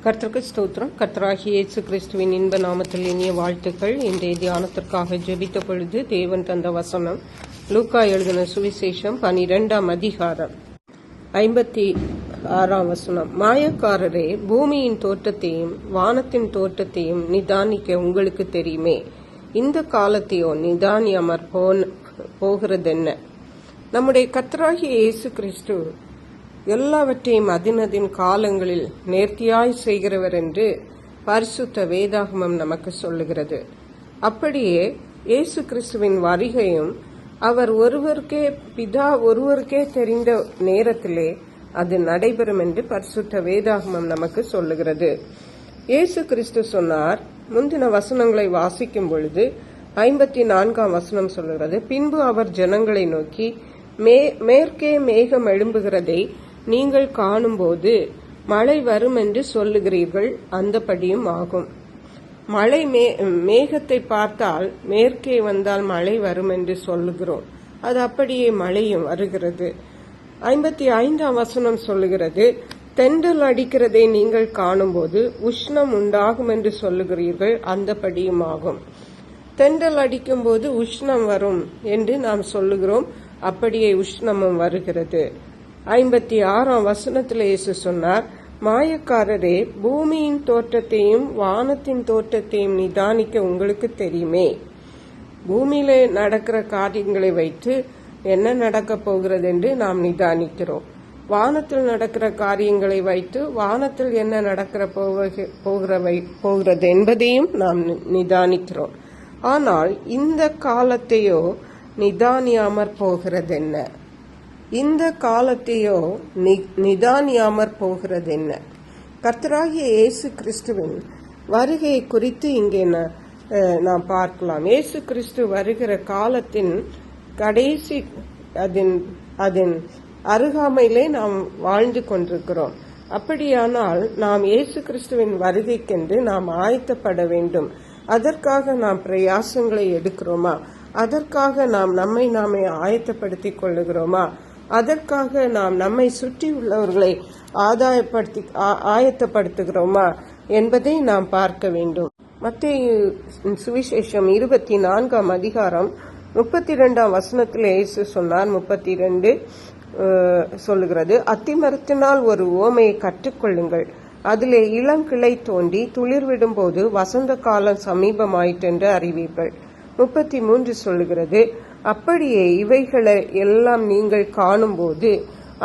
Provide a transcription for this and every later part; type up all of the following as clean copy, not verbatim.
கர்த்தருக்கு ஸ்தோத்திரம். கர்த்தராகிய இயேசு கிறிஸ்துவின் இன்ப நாமத்தில் இனிய வாழ்த்துக்கள். இன்றைய தியானத்திற்காக ஜெபித்த பொழுது தேவன் தந்த வசனம் லூக்கா எழுதின சுவிசேஷம் 12ஆம் அதிகாரம் 56ஆம் வசனம். மாயக்காரரே, பூமியின் தோற்றத்தையும் வானத்தின் தோற்றத்தையும் நிதானிக்க உங்களுக்கு தெரியுமே, இந்த காலத்தையோ நிதானியாமற் போகிறதென்ன? நம்முடைய கர்த்தராகிய இயேசு கிறிஸ்து எல்லாவற்றையும் அதினதின் காலங்களில் நேர்த்தியாய் செய்கிறவர் என்று பரிசுத்த வேதாகமம் நமக்கு சொல்லுகிறது. அப்படியே இயேசு கிறிஸ்துவின் வருகையும் அவர் பிதா ஒருவருக்கே தெரிந்த நேரத்திலே அது நடைபெறும் என்று பரிசுத்த வேதாகமம் நமக்கு சொல்லுகிறது. இயேசு கிறிஸ்து சொன்னார். முந்தின வசனங்களை வாசிக்கும் பொழுது 54ஆம் வசனம் சொல்லுகிறது, பின்பு அவர் ஜனங்களை நோக்கி, மேற்கே மேகம் எழும்புகிறதை நீங்கள் காணும்போது மழை வரும் என்று சொல்லுகிறீர்கள், அந்தபடியும் ஆகும். மழை மேகத்தை பார்த்தால் மேற்கே வந்தால் மழை வரும் என்று சொல்லுகிறோம். அது அப்படியே மழையும் வருகிறது. 55ஆம் வசனம் சொல்லுகிறது, தென்றல் அடிக்கிறதை நீங்கள் காணும்போது உஷ்ணம் உண்டாகும் என்று சொல்லுகிறீர்கள், அந்தபடியும் ஆகும். தென்றல் அடிக்கும் போது உஷ்ணம் வரும் என்று நாம் சொல்லுகிறோம், அப்படியே உஷ்ணமும் வருகிறது. 56ஆம் வசனத்தில் இயேசு சொன்னார், மாயக்காரரே, பூமியின் தோற்றத்தையும் வானத்தின் தோற்றத்தையும் நிதானிக்க உங்களுக்கு தெரியுமே. பூமியிலே நடக்கிற காரியங்களை வைத்து என்ன நடக்க போகிறது என்று நாம் நிதானிக்கிறோம். வானத்தில் நடக்கிற காரியங்களை வைத்து வானத்தில் என்ன நடக்கிற போகிறது என்பதையும் நாம் நிதானிக்கிறோம். ஆனால் இந்த காலத்தையோ நிதானியாமற் போகிறதென்ன? இந்த காலத்தையோ நிதானியாமற் போகிறதென்ன? கர்த்தராகிய இயேசு கிறிஸ்துவின் வருகையை குறித்து இங்கே நாம் பார்க்கலாம். இயேசு கிறிஸ்து வருகிற காலத்தின் கடைசி அதன் அருகாமையிலே நாம் வாழ்ந்து கொண்டிருக்கிறோம். அப்படியானால் நாம் இயேசு கிறிஸ்துவின் வருகைக்கென்று நாம் ஆயத்தப்பட வேண்டும். அதற்காக நாம் பிரயாசங்களை எடுக்கிறோமா? அதற்காக நாம் நம்மை நாமே ஆயத்தப்படுத்திக் கொள்ளுகிறோமா? அதற்காக நாம் நம்மை சுற்றி உள்ளவர்களை ஆயத்தப்படுத்துகிறோமா என்பதை நாம் பார்க்க வேண்டும். மத்தேயு சுவிசேஷம் 24ஆம் அதிகாரம் 32ஆம் வசனத்தில் இயேசு சொன்னார். 32 சொல்லுகிறது, அத்திமரத்தினால் ஒரு உவமையை கற்றுக்கொள்ளுங்கள். அதிலே இளங்கிளை தோண்டி துளிர்விடும் போது வசந்த காலம் சமீபமாயிற்றென்று அறிவீர்கள். 33 சொல்லுகிறது, அப்படியே இவைகளை எல்லாம் நீங்கள் காணும்போது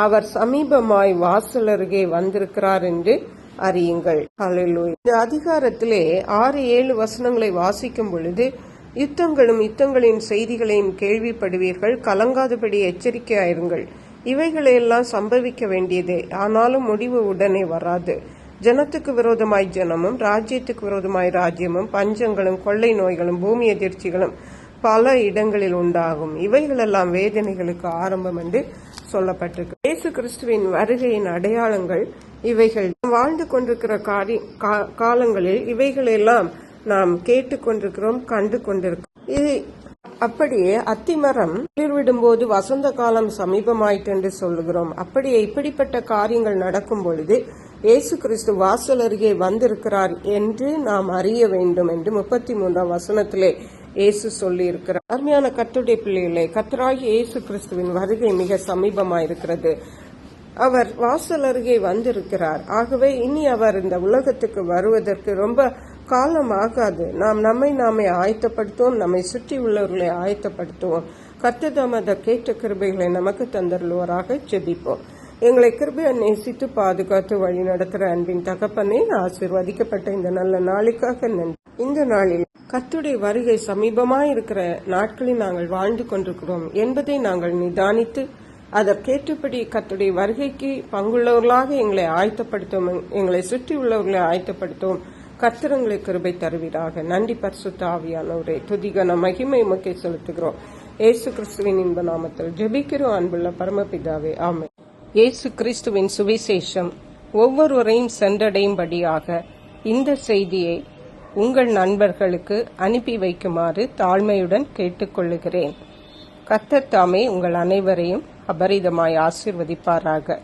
அவர் சமீபமாய் வாசல் அருகே வந்திருக்கிறார் என்று அறியுங்கள். ஹல்லேலூயா. இந்த அதிகாரத்திலே 6-7 வசனங்களை வாசிக்கும் பொழுது, யுத்தங்களின் செய்திகளையும் கேள்விப்படுவீர்கள், கலங்காதபடி எச்சரிக்கையாயிருங்கள். இவைகளையெல்லாம் சம்பவிக்க வேண்டியதே, ஆனாலும் முடிவு உடனே வராது. ஜனத்துக்கு விரோதமாய் ஜனமும் ராஜ்யத்துக்கு விரோதமாய் ராஜ்யமும் பஞ்சங்களும் கொள்ளை நோய்களும் பூமி எதிர்ச்சிகளும் பல இடங்களில் உண்டாகும். இவைகளெல்லாம் வேதனைகளுக்கு ஆரம்பம் என்று சொல்லப்பட்டிருக்கு. இயேசு கிறிஸ்துவின் வருகையின் அடையாளங்கள் இவைகள். வாழ்ந்து கொண்டிருக்கிற காலங்களில் இவைகளெல்லாம் நாம் கேட்டுக்கொண்டிருக்கிறோம், கண்டு கொண்டிருக்கிறோம். இது அப்படியே அத்திமரம் துளிர்விடும் போது வசந்த காலம் சமீபமாயிற்று என்று சொல்லுகிறோம். அப்படியே இப்படிப்பட்ட காரியங்கள் நடக்கும் பொழுது இயேசு கிறிஸ்து வாசல் அருகே வந்திருக்கிறார் என்று நாம் அறிய வேண்டும் என்று 33ஆம் வசனத்திலே இயேசு சொல்லி இருக்கிறார். அருமையான கர்த்தருடைய பிள்ளைகளே, கர்த்தராகிய இயேசு கிறிஸ்துவின் வருகை மிக சமீபமாயிருக்கிறது. அவர் வாசல் அருகே வந்திருக்கிறார். ஆகவே இனி அவர் இந்த உலகத்துக்கு வருவதற்கு ரொம்ப காலம் ஆகாது. நாம் நம்மை நாமே ஆயத்தப்படுத்துவோம், நம்மை சுற்றி உள்ளவர்களை ஆயத்தப்படுத்துவோம். கர்த்தர் தாமே கேட்ட கிருபைகளை நமக்கு தந்தருள்வாராக. ஜெபிப்போம். எங்களை கிருபையை நேசித்து பாதுகாத்து வழி நடத்துகிற அன்பின் தகப்பனே, ஆசீர்வதிக்கப்பட்ட இந்த நல்ல நாளுக்காக நன்றி. இந்த நாளில் கர்த்தருடைய வருகை சமீபமாயிருக்கிற நாட்களில் நாங்கள் வாழ்ந்து கொண்டிருக்கிறோம் என்பதை நாங்கள் நிதானித்து அதற்கேற்றபடி கர்த்தருடைய வருகைக்கு பங்குள்ளவர்களாக எங்களை ஆயத்தப்படுத்துவோம், எங்களை சுற்றி உள்ளவர்களை ஆயத்தப்படுத்துவோம். கர்த்தரங்களை கிருபை தருவீராக. நன்றி பரிசுத்த ஆவியானவரே, துதிகன மகிமை உமக்கே செலுத்துகிறோம். இயேசு கிறிஸ்துவின் இன்ப நாமத்தில் ஜெபிக்கிறோம் அன்புள்ள பரமபிதாவே, ஆமென். இயேசு கிறிஸ்துவின் சுவிசேஷம் ஒவ்வொருவரையும் சென்றடையும்படியாக இந்த செய்தியை உங்கள் நண்பர்களுக்கு அனுப்பி வைக்குமாறு தாழ்மையுடன் கேட்டுக்கொள்ளுகிறேன். கர்த்தர் தாமே உங்கள் அனைவரையும் அபரிதமாய் ஆசீர்வதிப்பாராக.